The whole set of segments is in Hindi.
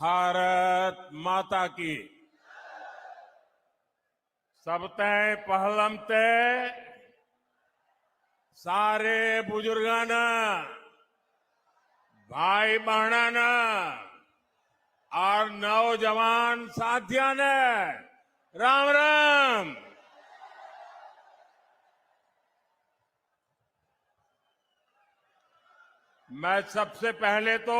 भारत माता की सबतै पहलम ते सारे बुजुर्गांना भाई बहनांना और नौजवान साथियों ने राम राम। मैं सबसे पहले तो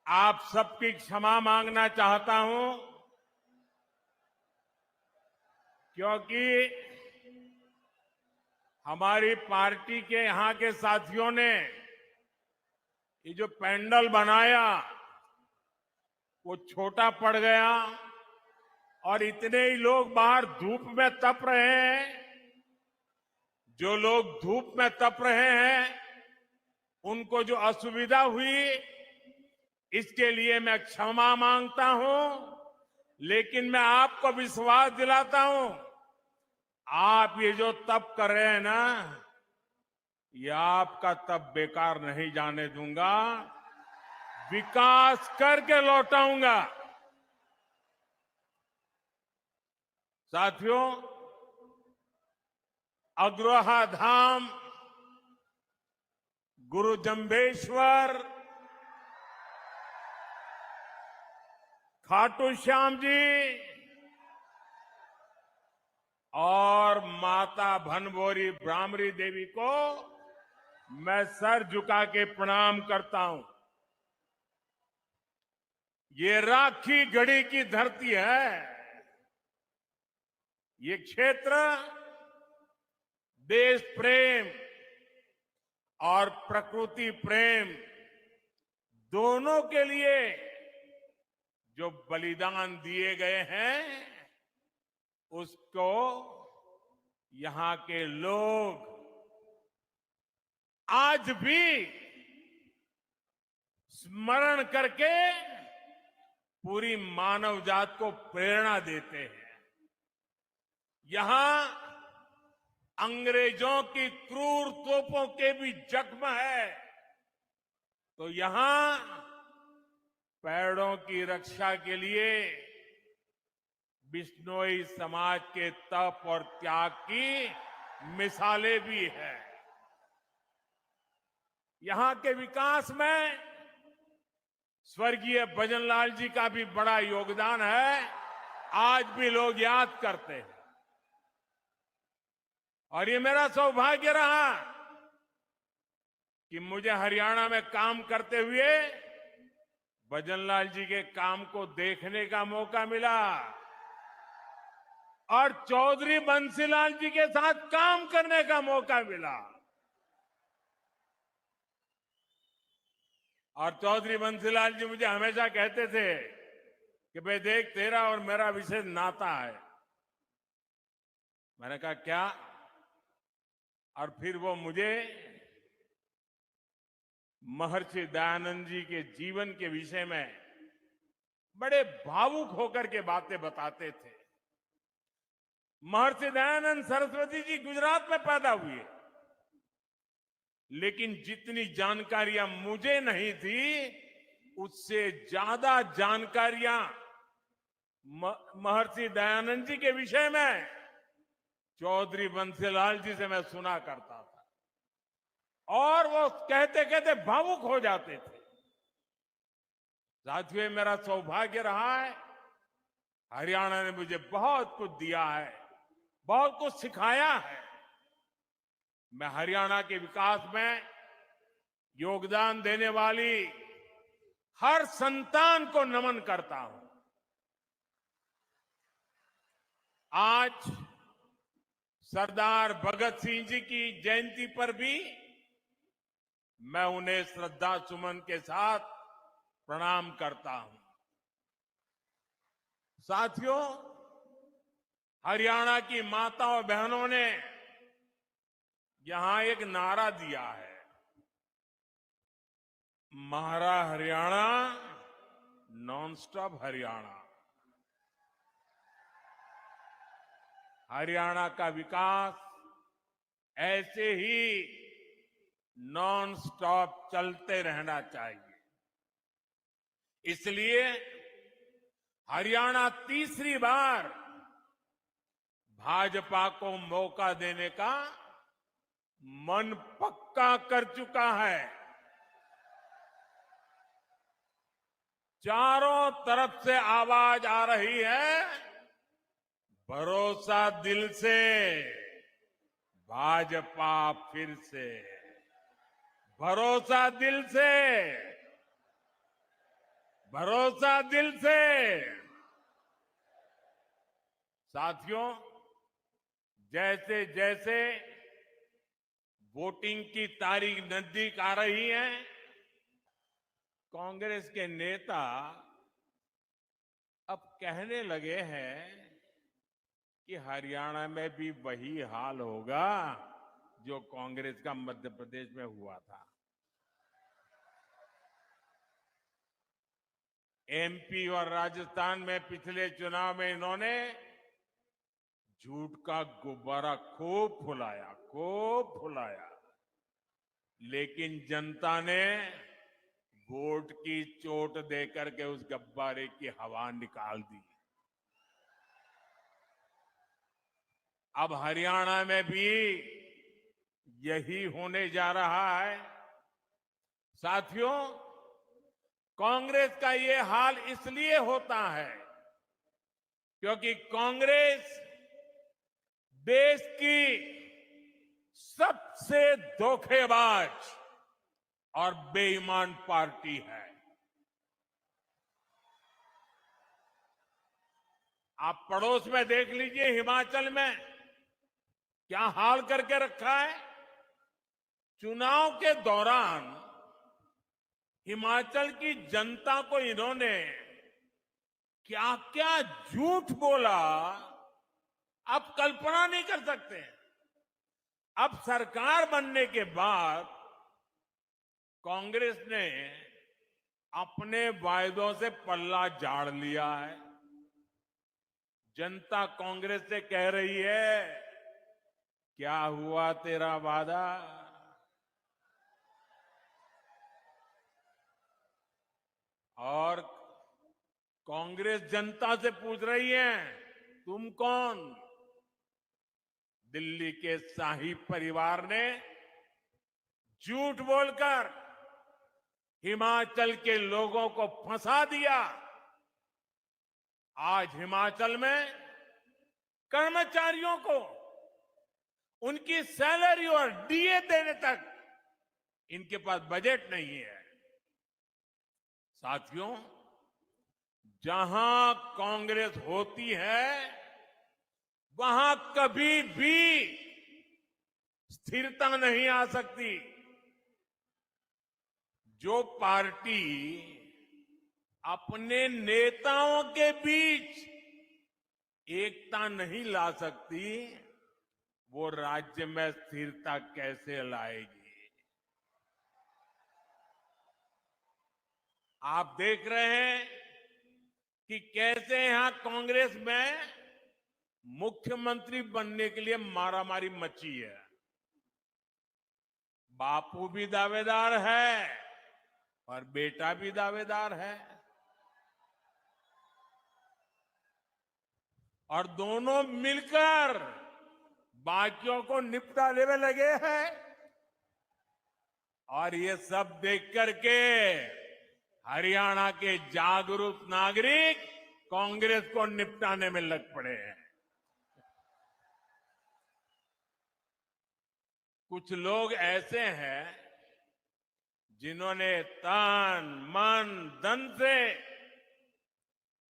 आप सबकी क्षमा मांगना चाहता हूं, क्योंकि हमारी पार्टी के यहां के साथियों ने ये जो पैंडल बनाया वो छोटा पड़ गया और इतने ही लोग बाहर धूप में तप रहे हैं। जो लोग धूप में तप रहे हैं उनको जो असुविधा हुई इसके लिए मैं क्षमा मांगता हूं, लेकिन मैं आपको विश्वास दिलाता हूं, आप ये जो तप कर रहे हैं ना, ये आपका तप बेकार नहीं जाने दूंगा। विकास करके लौटाऊंगा। साथियों, अग्रोहा धाम, गुरु जंबेश्वर, खाटू श्याम जी और माता भनभोरी ब्राह्मणी देवी को मैं सर झुका के प्रणाम करता हूं। ये राखी गढ़ी की धरती है। ये क्षेत्र देश प्रेम और प्रकृति प्रेम दोनों के लिए जो बलिदान दिए गए हैं उसको यहां के लोग आज भी स्मरण करके पूरी मानव जात को प्रेरणा देते हैं। यहां अंग्रेजों की क्रूर तोपों के भी जख्म है, तो यहां पेड़ों की रक्षा के लिए बिश्नोई समाज के तप और त्याग की मिसालें भी है। यहां के विकास में स्वर्गीय भजनलाल जी का भी बड़ा योगदान है, आज भी लोग याद करते हैं। और ये मेरा सौभाग्य रहा कि मुझे हरियाणा में काम करते हुए भजनलाल जी के काम को देखने का मौका मिला और चौधरी बंसीलाल जी के साथ काम करने का मौका मिला। और चौधरी बंसीलाल जी मुझे हमेशा कहते थे कि भाई देख, तेरा और मेरा विशेष नाता है। मैंने कहा क्या? और फिर वो मुझे महर्षि दयानंद जी के जीवन के विषय में बड़े भावुक होकर के बातें बताते थे। महर्षि दयानंद सरस्वती जी गुजरात में पैदा हुए, लेकिन जितनी जानकारियां मुझे नहीं थी उससे ज्यादा जानकारियां महर्षि दयानंद जी के विषय में चौधरी बंसीलाल जी से मैं सुना करता था और वो कहते कहते भावुक हो जाते थे। साथियों, मेरा सौभाग्य रहा है, हरियाणा ने मुझे बहुत कुछ दिया है, बहुत कुछ सिखाया है। मैं हरियाणा के विकास में योगदान देने वाली हर संतान को नमन करता हूं। आज सरदार भगत सिंह जी की जयंती पर भी मैं उन्हें श्रद्धा सुमन के साथ प्रणाम करता हूं। साथियों, हरियाणा की माताओं बहनों ने यहां एक नारा दिया है, म्हारा हरियाणा नॉन स्टॉप हरियाणा। हरियाणा का विकास ऐसे ही नॉन स्टॉप चलते रहना चाहिए। इसलिए हरियाणा तीसरी बार भाजपा को मौका देने का मन पक्का कर चुका है। चारों तरफ से आवाज आ रही है, भरोसा दिल से, भाजपा फिर से, भरोसा दिल से, भरोसा दिल से। साथियों, जैसे जैसे वोटिंग की तारीख नजदीक आ रही है, कांग्रेस के नेता अब कहने लगे हैं कि हरियाणा में भी वही हाल होगा जो कांग्रेस का मध्य प्रदेश में हुआ था। एमपी और राजस्थान में पिछले चुनाव में इन्होंने झूठ का गुब्बारा खूब फुलाया, लेकिन जनता ने वोट की चोट देकर के उस गुब्बारे की हवा निकाल दी। अब हरियाणा में भी यही होने जा रहा है। साथियों, कांग्रेस का ये हाल इसलिए होता है क्योंकि कांग्रेस देश की सबसे धोखेबाज और बेईमान पार्टी है। आप पड़ोस में देख लीजिए, हिमाचल में क्या हाल करके रखा है। चुनाव के दौरान हिमाचल की जनता को इन्होंने क्या क्या झूठ बोला, आप कल्पना नहीं कर सकते। अब सरकार बनने के बाद कांग्रेस ने अपने वायदों से पल्ला झाड़ लिया है। जनता कांग्रेस से कह रही है, क्या हुआ तेरा वादा? और कांग्रेस जनता से पूछ रही है, तुम कौन? दिल्ली के शाही परिवार ने झूठ बोलकर हिमाचल के लोगों को फंसा दिया। आज हिमाचल में कर्मचारियों को उनकी सैलरी और डीए देने तक इनके पास बजट नहीं है। साथियों, जहां कांग्रेस होती है वहां कभी भी स्थिरता नहीं आ सकती। जो पार्टी अपने नेताओं के बीच एकता नहीं ला सकती, वो राज्य में स्थिरता कैसे लाएगी? आप देख रहे हैं कि कैसे यहां कांग्रेस में मुख्यमंत्री बनने के लिए मारामारी मची है। बापू भी दावेदार है और बेटा भी दावेदार है, और दोनों मिलकर बाकियों को निपटाने में लगे हैं। और ये सब देख करके हरियाणा के जागरूक नागरिक कांग्रेस को निपटाने में लग पड़े हैं। कुछ लोग ऐसे हैं जिन्होंने तन मन धन से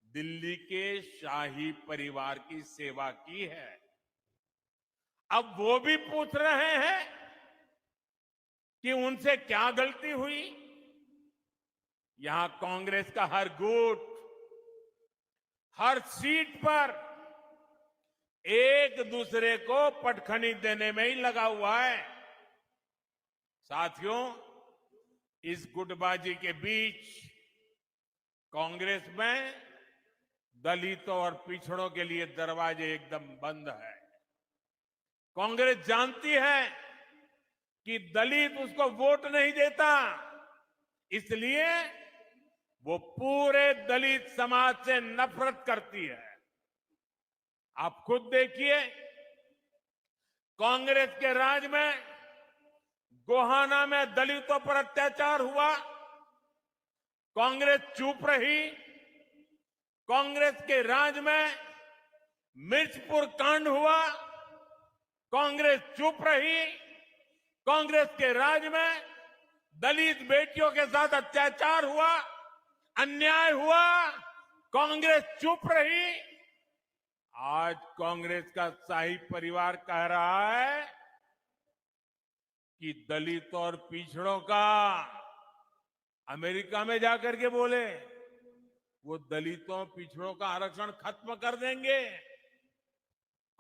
दिल्ली के शाही परिवार की सेवा की है। अब वो भी पूछ रहे हैं कि उनसे क्या गलती हुई। यहां कांग्रेस का हर गुट, हर सीट पर एक दूसरे को पटखनी देने में ही लगा हुआ है। साथियों, इस गुटबाजी के बीच कांग्रेस में दलितों और पिछड़ों के लिए दरवाजे एकदम बंद है। कांग्रेस जानती है कि दलित उसको वोट नहीं देता, इसलिए वो पूरे दलित समाज से नफरत करती है। आप खुद देखिए, कांग्रेस के राज में गोहाना में दलितों पर अत्याचार हुआ, कांग्रेस चुप रही। कांग्रेस के राज में मिर्चपुर कांड हुआ, कांग्रेस चुप रही। कांग्रेस के राज में दलित बेटियों के साथ अत्याचार हुआ, अन्याय हुआ, कांग्रेस चुप रही। आज कांग्रेस का शाही परिवार कह रहा है कि दलित और पिछड़ों का अमेरिका में जाकर के बोले वो दलितों पिछड़ों का आरक्षण खत्म कर देंगे।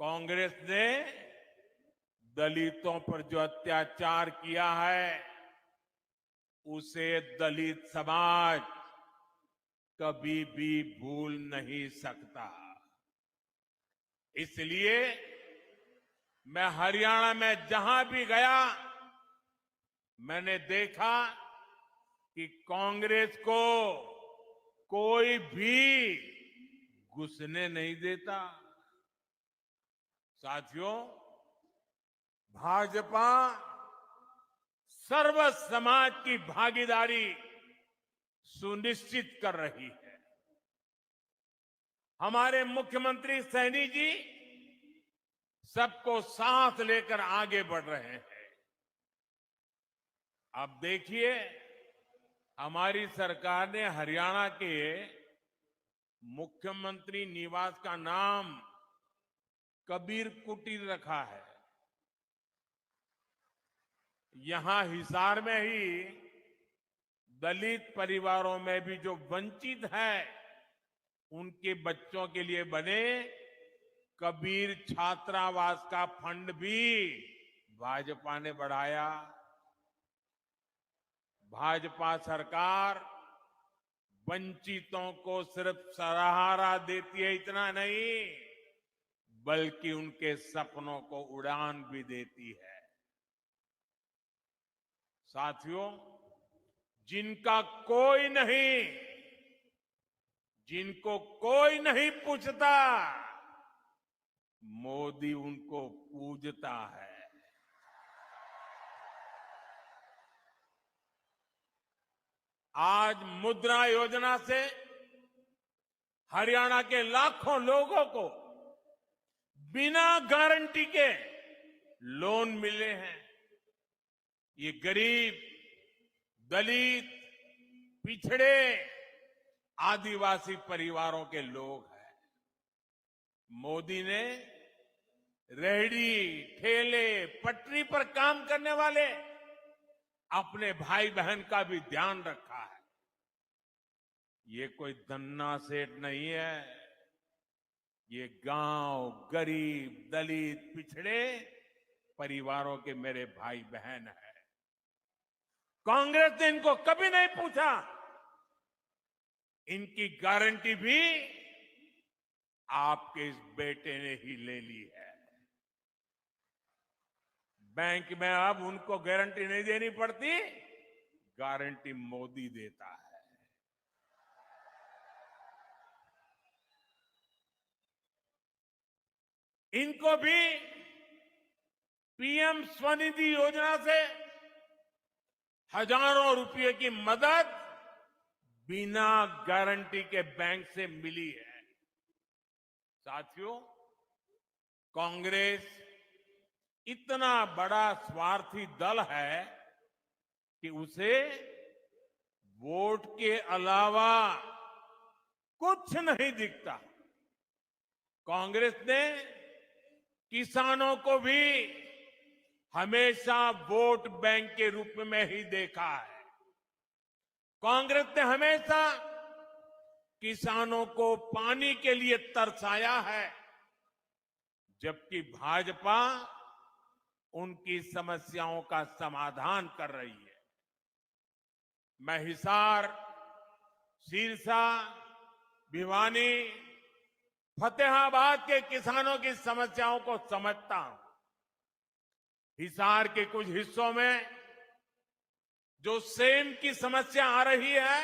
कांग्रेस ने दलितों पर जो अत्याचार किया है उसे दलित समाज कभी भी भूल नहीं सकता। इसलिए मैं हरियाणा में जहां भी गया मैंने देखा कि कांग्रेस को कोई भी घुसने नहीं देता। साथियों, भाजपा सर्व समाज की भागीदारी सुनिश्चित कर रही है। हमारे मुख्यमंत्री सैनी जी सबको साथ लेकर आगे बढ़ रहे हैं। अब देखिए, हमारी सरकार ने हरियाणा के मुख्यमंत्री निवास का नाम कबीर कुटीर रखा है। यहां हिसार में ही दलित परिवारों में भी जो वंचित है उनके बच्चों के लिए बने कबीर छात्रावास का फंड भी भाजपा ने बढ़ाया। भाजपा सरकार वंचितों को सिर्फ सहारा देती है इतना नहीं, बल्कि उनके सपनों को उड़ान भी देती है। साथियों, जिनको कोई नहीं पूछता, मोदी उनको पूजता है। आज मुद्रा योजना से हरियाणा के लाखों लोगों को बिना गारंटी के लोन मिले हैं। ये गरीब, दलित, पिछड़े, आदिवासी परिवारों के लोग हैं। मोदी ने रेहड़ी, ठेले, पटरी पर काम करने वाले अपने भाई बहन का भी ध्यान रखा है। ये कोई धन्ना सेठ नहीं है, ये गांव, गरीब, दलित, पिछड़े परिवारों के मेरे भाई बहन हैं। कांग्रेस ने इनको कभी नहीं पूछा। इनकी गारंटी भी आपके इस बेटे ने ही ले ली है। बैंक में अब उनको गारंटी नहीं देनी पड़ती, गारंटी मोदी देता है। इनको भी पीएम स्वनिधि योजना से हजारों रुपए की मदद बिना गारंटी के बैंक से मिली है। साथियों, कांग्रेस इतना बड़ा स्वार्थी दल है कि उसे वोट के अलावा कुछ नहीं दिखता। कांग्रेस ने किसानों को भी हमेशा वोट बैंक के रूप में ही देखा है। कांग्रेस ने हमेशा किसानों को पानी के लिए तरसाया है, जबकि भाजपा उनकी समस्याओं का समाधान कर रही है। मैं हिसार, सिरसा, भिवानी, फतेहाबाद के किसानों की समस्याओं को समझता हूं। हिसार के कुछ हिस्सों में जो सेम की समस्या आ रही है,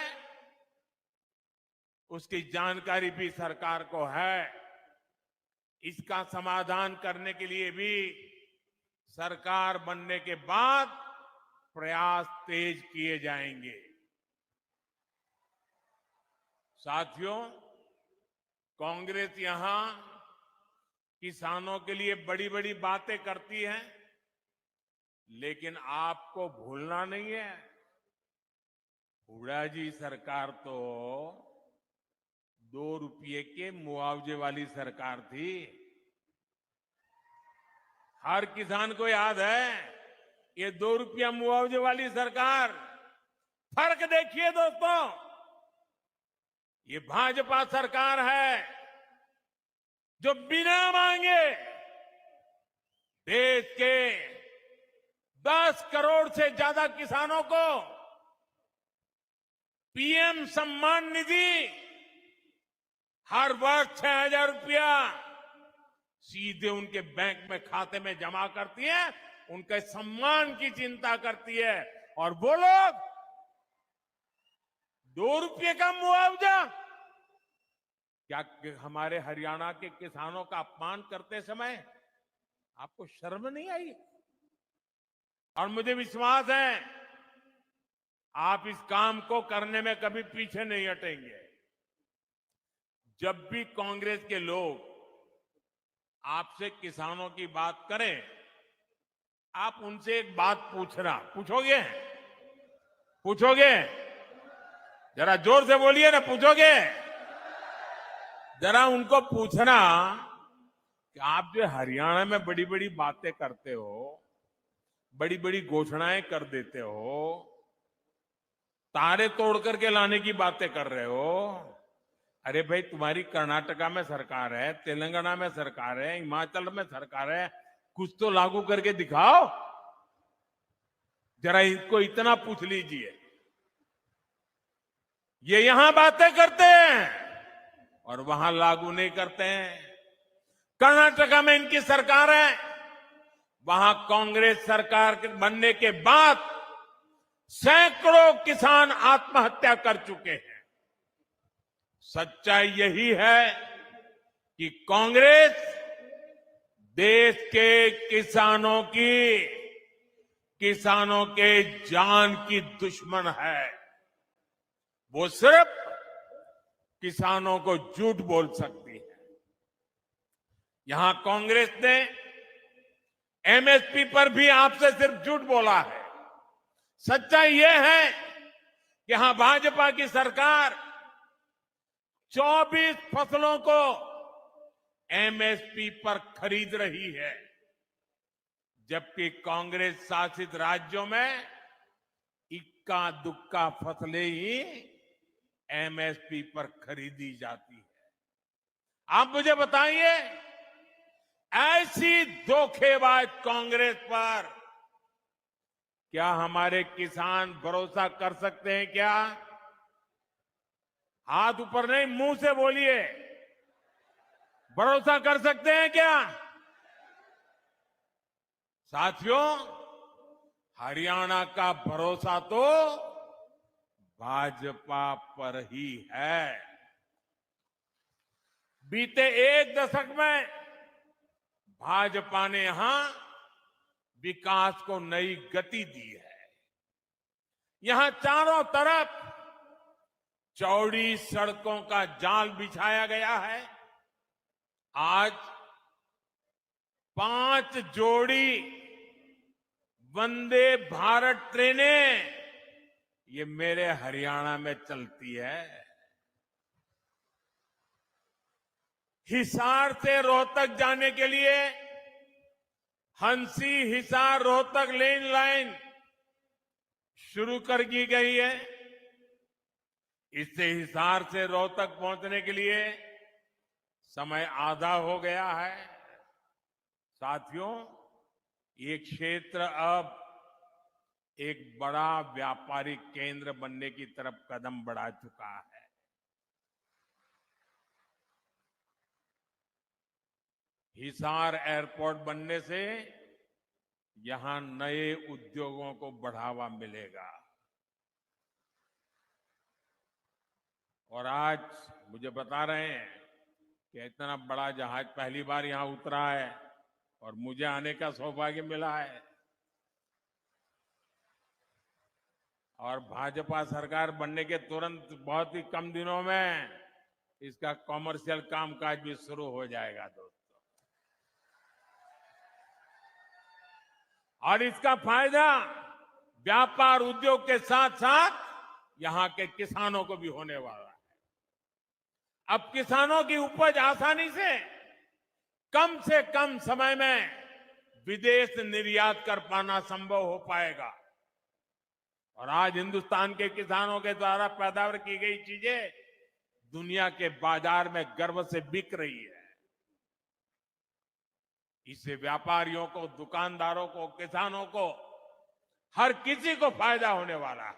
उसकी जानकारी भी सरकार को है। इसका समाधान करने के लिए भी सरकार बनने के बाद प्रयास तेज किए जाएंगे। साथियों, कांग्रेस यहां किसानों के लिए बड़ी बड़ी बातें करती है, लेकिन आपको भूलना नहीं है, हुड्डा जी सरकार तो 2 रुपये के मुआवजे वाली सरकार थी। हर किसान को याद है, ये 2 रुपया मुआवजे वाली सरकार। फर्क देखिए दोस्तों, ये भाजपा सरकार है जो बिना मांगे देश के 10 करोड़ से ज्यादा किसानों को पीएम सम्मान निधि हर वर्ष 6,000 रुपया सीधे उनके बैंक में खाते में जमा करती है, उनके सम्मान की चिंता करती है। और वो लोग 2 रुपये का मुआवजा, क्या हमारे हरियाणा के किसानों का अपमान करते समय आपको शर्म नहीं आई? और मुझे विश्वास है आप इस काम को करने में कभी पीछे नहीं हटेंगे। जब भी कांग्रेस के लोग आपसे किसानों की बात करें, आप उनसे एक बात पूछोगे? जरा जोर से बोलिए ना, पूछोगे? जरा उनको पूछना कि आप जो हरियाणा में बड़ी बड़ी बातें करते हो, बड़ी बड़ी घोषणाएं कर देते हो, तारे तोड़ करके लाने की बातें कर रहे हो। अरे भाई, तुम्हारी कर्नाटका में सरकार है, तेलंगाना में सरकार है, हिमाचल में सरकार है, कुछ तो लागू करके दिखाओ। जरा इनको इतना पूछ लीजिए। ये यहां बातें करते हैं और वहां लागू नहीं करते हैं। कर्नाटका में इनकी सरकार है, वहां कांग्रेस सरकार बनने के बाद सैकड़ों किसान आत्महत्या कर चुके हैं। सच्चाई यही है कि कांग्रेस देश के किसानों के जान की दुश्मन है। वो सिर्फ किसानों को झूठ बोल सकती है। यहां कांग्रेस ने एमएसपी पर भी आपसे सिर्फ झूठ बोला है। सच्चाई यह है कि यहां भाजपा की सरकार 24 फसलों को एमएसपी पर खरीद रही है, जबकि कांग्रेस शासित राज्यों में इक्का दुक्का फसलें ही एमएसपी पर खरीदी जाती है। आप मुझे बताइए, ऐसी धोखेबाज कांग्रेस पर क्या हमारे किसान भरोसा कर सकते हैं? क्या? हाथ ऊपर नहीं, मुंह से बोलिए। भरोसा कर सकते हैं क्या? साथियों, हरियाणा का भरोसा तो भाजपा पर ही है। बीते 1 दशक में भाजपा ने यहां विकास को नई गति दी है। यहां चारों तरफ चौड़ी सड़कों का जाल बिछाया गया है। आज 5 जोड़ी वंदे भारत ट्रेनें ये मेरे हरियाणा में चलती है। हिसार से रोहतक जाने के लिए हंसी हिसार रोहतक लेन लाइन शुरू कर दी गई है। इससे हिसार से रोहतक पहुंचने के लिए समय आधा हो गया है। साथियों, ये क्षेत्र अब एक बड़ा व्यापारिक केंद्र बनने की तरफ कदम बढ़ा चुका है। हिसार एयरपोर्ट बनने से यहां नए उद्योगों को बढ़ावा मिलेगा और आज मुझे बता रहे हैं कि इतना बड़ा जहाज पहली बार यहां उतरा है और मुझे आने का सौभाग्य मिला है। और भाजपा सरकार बनने के तुरंत बहुत ही कम दिनों में इसका कॉमर्शियल कामकाज भी शुरू हो जाएगा दोस्तों। और इसका फायदा व्यापार उद्योग के साथ साथ यहां के किसानों को भी होने वाला है। अब किसानों की उपज आसानी से कम समय में विदेश निर्यात कर पाना संभव हो पाएगा। और आज हिंदुस्तान के किसानों के द्वारा पैदावार की गई चीजें दुनिया के बाजार में गर्व से बिक रही है। इससे व्यापारियों को, दुकानदारों को, किसानों को, हर किसी को फायदा होने वाला है।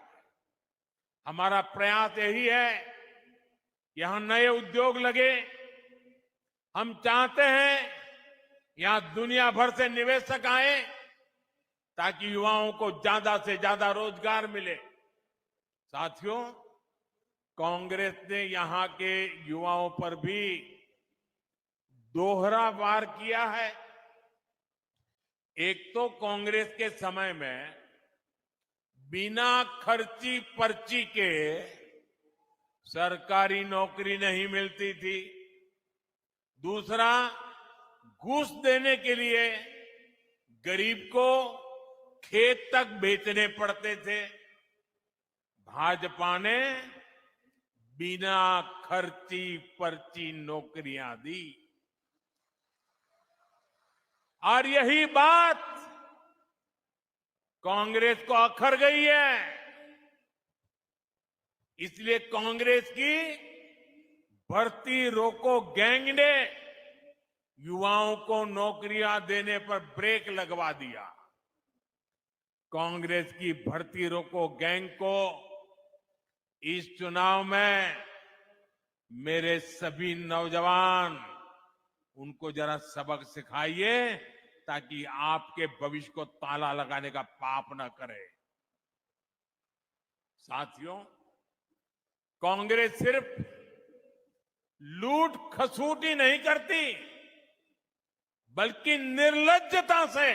हमारा प्रयास यही है कि यहां नए उद्योग लगे। हम चाहते हैं यहां दुनिया भर से निवेशक आए ताकि युवाओं को ज्यादा से ज्यादा रोजगार मिले। साथियों, कांग्रेस ने यहां के युवाओं पर भी दोहरा वार किया है। एक तो कांग्रेस के समय में बिना खर्ची पर्ची के सरकारी नौकरी नहीं मिलती थी। दूसरा, घूस देने के लिए गरीब को खेत तक बेचने पड़ते थे। भाजपा ने बिना खर्ची पर्ची नौकरियां दी। और यही बात कांग्रेस को अखर गई है। इसलिए कांग्रेस की भर्ती रोको गैंग ने युवाओं को नौकरियां देने पर ब्रेक लगवा दिया। कांग्रेस की भर्ती रोको गैंग को इस चुनाव में मेरे सभी नौजवान उनको जरा सबक सिखाइए ताकि आपके भविष्य को ताला लगाने का पाप न करे। साथियों, कांग्रेस सिर्फ लूट खसूटी नहीं करती बल्कि निर्लज्जता से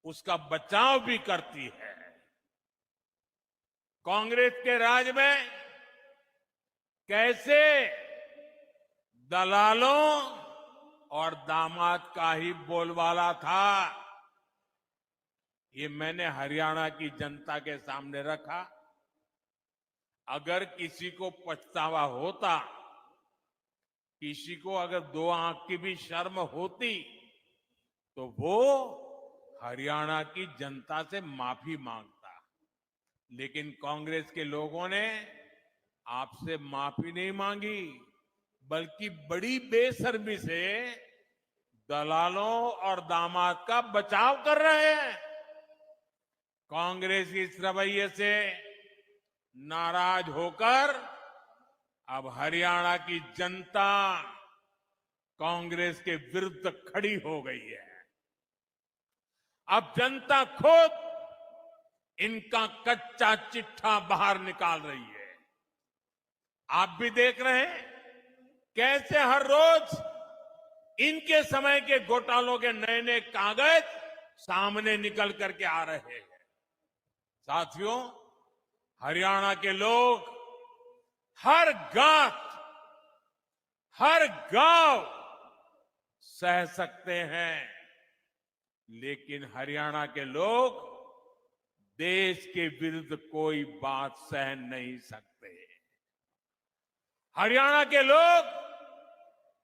उसका बचाव भी करती है। कांग्रेस के राज में कैसे दलालों और दामाद का ही बोलबाला था, ये मैंने हरियाणा की जनता के सामने रखा। अगर किसी को पछतावा होता, किसी को अगर दो आंख की भी शर्म होती, तो वो हरियाणा की जनता से माफी मांगता। लेकिन कांग्रेस के लोगों ने आपसे माफी नहीं मांगी, बल्कि बड़ी बेशर्मी से दलालों और दामाद का बचाव कर रहे हैं। कांग्रेस के इस रवैये से नाराज होकर अब हरियाणा की जनता कांग्रेस के विरुद्ध खड़ी हो गई है। अब जनता खुद इनका कच्चा चिट्ठा बाहर निकाल रही है। आप भी देख रहे हैं कैसे हर रोज इनके समय के घोटालों के नए नए कागज सामने निकल करके आ रहे हैं। साथियों, हरियाणा के लोग हर गांव, हर गांव सह सकते हैं, लेकिन हरियाणा के लोग देश के विरुद्ध कोई बात सह नहीं सकते। हरियाणा के लोग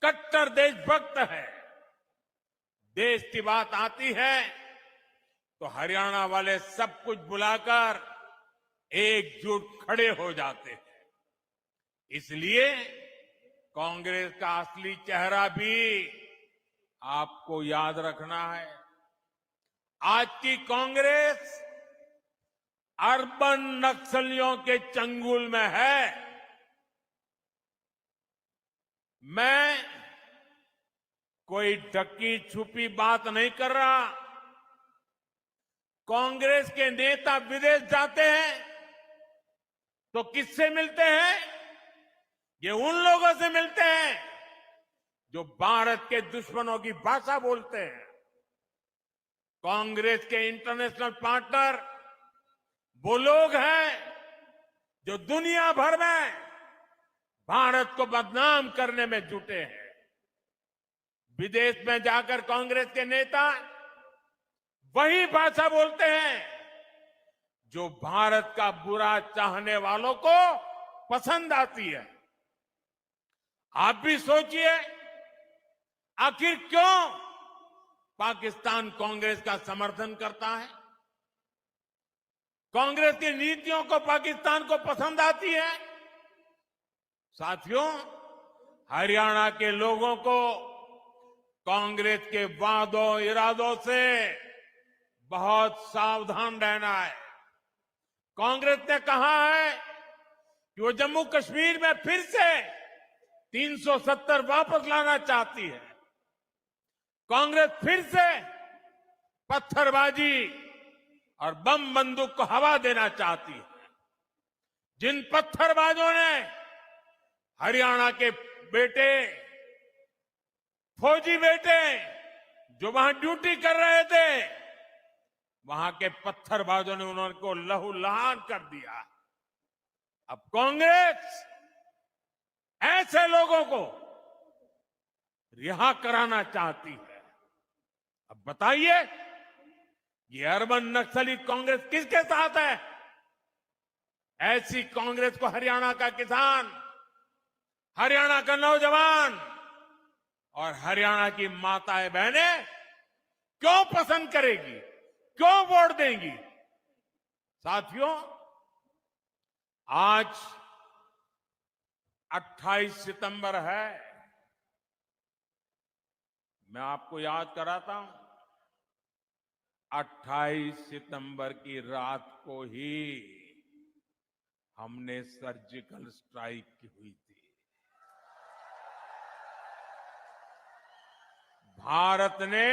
कट्टर देशभक्त हैं। देश की बात आती है तो हरियाणा वाले सब कुछ बुलाकर एकजुट खड़े हो जाते हैं। इसलिए कांग्रेस का असली चेहरा भी आपको याद रखना है। आज की कांग्रेस अर्बन नक्सलियों के चंगुल में है। मैं कोई ढकी छुपी बात नहीं कर रहा। कांग्रेस के नेता विदेश जाते हैं तो किससे मिलते हैं? ये उन लोगों से मिलते हैं जो भारत के दुश्मनों की भाषा बोलते हैं। कांग्रेस के इंटरनेशनल पार्टनर वो लोग हैं जो दुनिया भर में भारत को बदनाम करने में जुटे हैं। विदेश में जाकर कांग्रेस के नेता वही भाषा बोलते हैं जो भारत का बुरा चाहने वालों को पसंद आती है। आप भी सोचिए, आखिर क्यों पाकिस्तान कांग्रेस का समर्थन करता है? कांग्रेस की नीतियों को पाकिस्तान को पसंद आती है। साथियों, हरियाणा के लोगों को कांग्रेस के वादों इरादों से बहुत सावधान रहना है। कांग्रेस ने कहा है कि वो जम्मू कश्मीर में फिर से 370 वापस लाना चाहती है। कांग्रेस फिर से पत्थरबाजी और बम बंदूक को हवा देना चाहती है। जिन पत्थरबाजों ने हरियाणा के बेटे, फौजी बेटे जो वहां ड्यूटी कर रहे थे, वहां के पत्थरबाजों ने उनको लहूलुहान कर दिया। अब कांग्रेस ऐसे लोगों को रिहा कराना चाहती है। अब बताइए, ये अर्बन नक्सली कांग्रेस किसके साथ है? ऐसी कांग्रेस को हरियाणा का किसान, हरियाणा का नौजवान और हरियाणा की माताएं बहनें क्यों पसंद करेगी, क्यों वोट देंगी? साथियों, आज 28 सितंबर है। मैं आपको याद कराता हूं, 28 सितंबर की रात को ही हमने सर्जिकल स्ट्राइक की हुई थी। भारत ने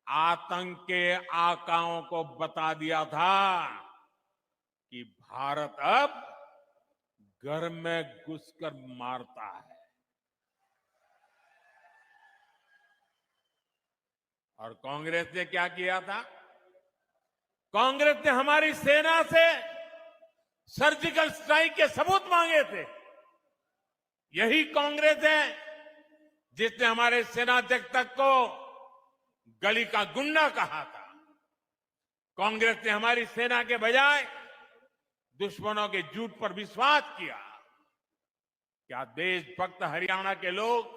आतंक के आकाओं को बता दिया था कि भारत अब घर में घुसकर मारता है। और कांग्रेस ने क्या किया था? कांग्रेस ने हमारी सेना से सर्जिकल स्ट्राइक के सबूत मांगे थे। यही कांग्रेस है जिसने हमारे सेनाध्यक्ष तक को गली का गुंडा कहा था। कांग्रेस ने हमारी सेना के बजाय दुश्मनों के झूठ पर विश्वास किया। क्या देशभक्त हरियाणा के लोग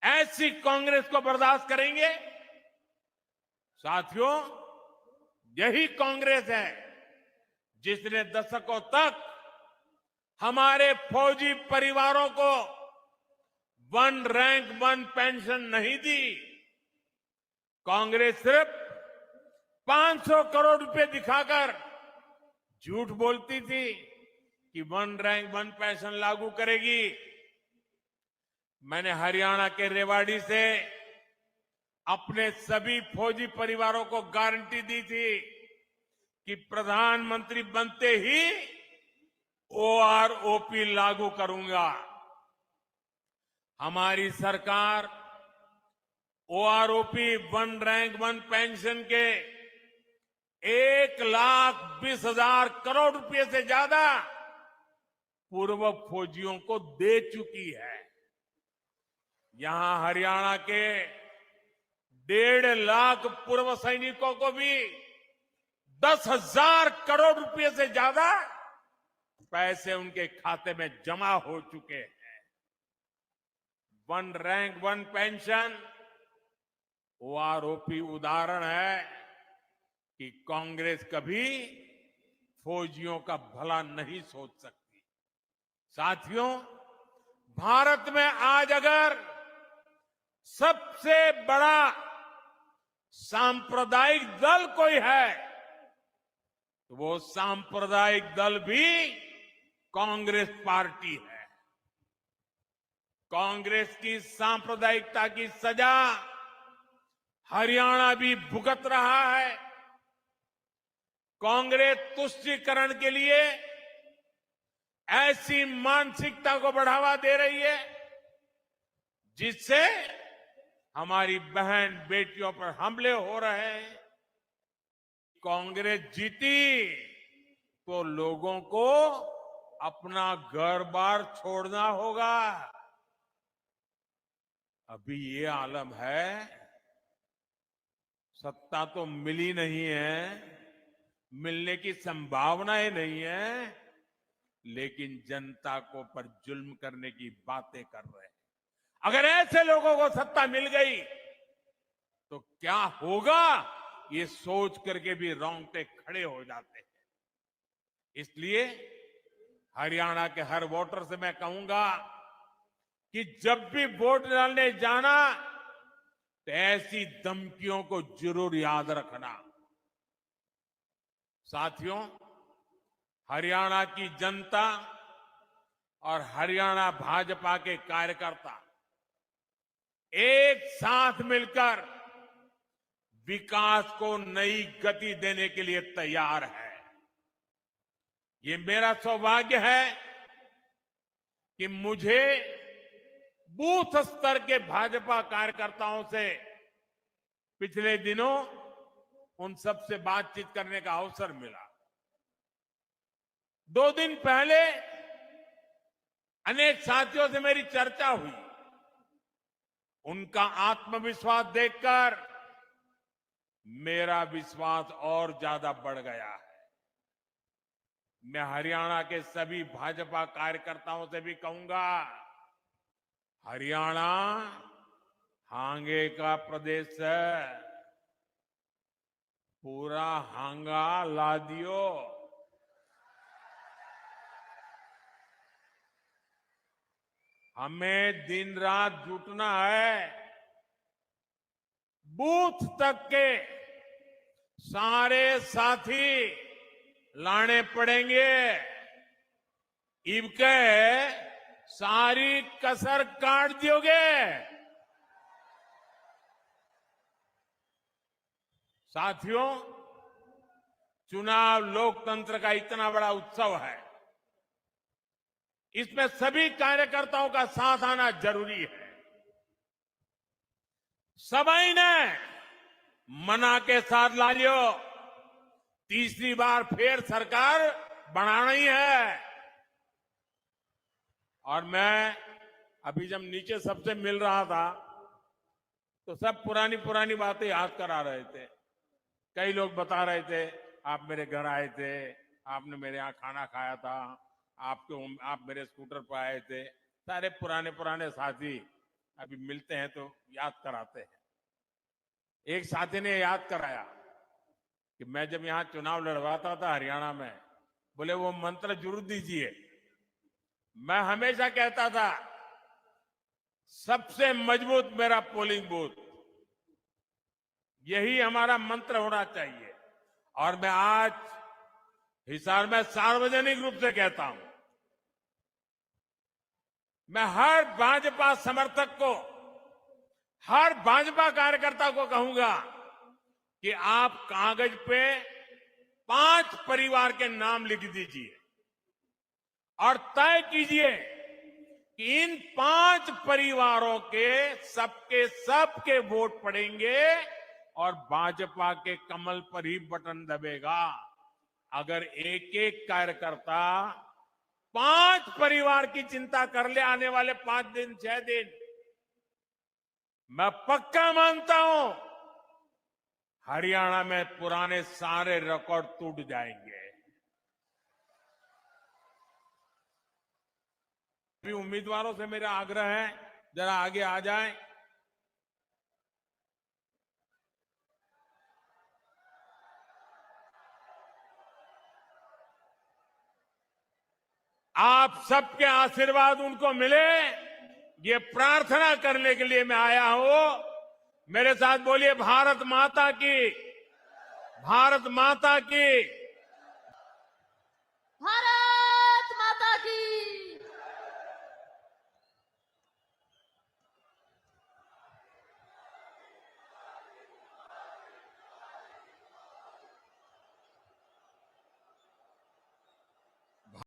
ऐसी कांग्रेस को बर्दाश्त करेंगे? साथियों, यही कांग्रेस है जिसने दशकों तक हमारे फौजी परिवारों को 1 रैंक 1 पेंशन नहीं दी। कांग्रेस सिर्फ 500 करोड़ रुपए दिखाकर झूठ बोलती थी कि 1 रैंक 1 पेंशन लागू करेगी। मैंने हरियाणा के रेवाड़ी से अपने सभी फौजी परिवारों को गारंटी दी थी कि प्रधानमंत्री बनते ही ओआरओपी लागू करूंगा। हमारी सरकार ओआरओपी 1 रैंक 1 पेंशन के 1,20,000 करोड़ रुपए से ज्यादा पूर्व फौजियों को दे चुकी है। यहां हरियाणा के 1.5 लाख पूर्व सैनिकों को भी 10,000 करोड़ रुपए से ज्यादा पैसे उनके खाते में जमा हो चुके हैं। 1 रैंक 1 पेंशन ओआरओपी उदाहरण है कि कांग्रेस कभी फौजियों का भला नहीं सोच सकती। साथियों, भारत में आज अगर सबसे बड़ा सांप्रदायिक दल कोई है तो वो सांप्रदायिक दल भी कांग्रेस पार्टी है। कांग्रेस की सांप्रदायिकता की सजा हरियाणा भी भुगत रहा है। कांग्रेस तुष्टीकरण के लिए ऐसी मानसिकता को बढ़ावा दे रही है जिससे हमारी बहन बेटियों पर हमले हो रहे हैं। कांग्रेस जीती तो लोगों को अपना घर बार छोड़ना होगा। अभी ये आलम है, सत्ता तो मिली नहीं है, मिलने की संभावनाएं नहीं है, लेकिन जनता को पर जुल्म करने की बातें कर रहे हैं। अगर ऐसे लोगों को सत्ता मिल गई तो क्या होगा, ये सोच करके भी रोंगटे खड़े हो जाते हैं। इसलिए हरियाणा के हर वोटर से मैं कहूंगा कि जब भी वोट डालने जाना तो ऐसी धमकियों को जरूर याद रखना। साथियों, हरियाणा की जनता और हरियाणा भाजपा के कार्यकर्ता एक साथ मिलकर विकास को नई गति देने के लिए तैयार है। ये मेरा सौभाग्य है कि मुझे बूथ स्तर के भाजपा कार्यकर्ताओं से पिछले दिनों उन सबसे बातचीत करने का अवसर मिला। 2 दिन पहले अनेक साथियों से मेरी चर्चा हुई। उनका आत्मविश्वास देखकर मेरा विश्वास और ज्यादा बढ़ गया है। मैं हरियाणा के सभी भाजपा कार्यकर्ताओं से भी कहूंगा, हरियाणा हांगे का प्रदेश है, पूरा हांगा ला दियो। हमें दिन रात जुटना है, बूथ तक के सारे साथी लाने पड़ेंगे। इनके सारी कसर काट दियोगे। साथियों, चुनाव लोकतंत्र का इतना बड़ा उत्सव है, इसमें सभी कार्यकर्ताओं का साथ आना जरूरी है। सभी ने मना के साथ ला लियो, तीसरी बार फिर सरकार बनाना ही है। और मैं अभी जब नीचे सबसे मिल रहा था तो सब पुरानी पुरानी बातें याद करा रहे थे। कई लोग बता रहे थे, आप मेरे घर आए थे, आपने मेरे यहाँ खाना खाया था, आप मेरे स्कूटर पर आए थे। सारे पुराने पुराने साथी अभी मिलते हैं तो याद कराते हैं। एक साथी ने याद कराया कि मैं जब यहां चुनाव लड़वाता था हरियाणा में, बोले वो मंत्र जरूर दीजिए। मैं हमेशा कहता था सबसे मजबूत मेरा पोलिंग बूथ, यही हमारा मंत्र होना चाहिए। और मैं आज हिसार में सार्वजनिक रूप से कहता हूं, मैं हर भाजपा समर्थक को, हर भाजपा कार्यकर्ता को कहूंगा कि आप कागज पे 5 परिवार के नाम लिख दीजिए और तय कीजिए कि इन 5 परिवारों के सबके वोट पड़ेंगे और भाजपा के कमल पर ही बटन दबेगा। अगर एक एक कार्यकर्ता 5 परिवार की चिंता कर ले आने वाले 5 दिन 6 दिन, मैं पक्का मानता हूं हरियाणा में पुराने सारे रिकॉर्ड टूट जाएंगे। भी उम्मीदवारों से मेरा आग्रह है, जरा आगे आ जाएं। आप सबके आशीर्वाद उनको मिले, ये प्रार्थना करने के लिए मैं आया हूं। मेरे साथ बोलिए, भारत माता की, भारत माता की।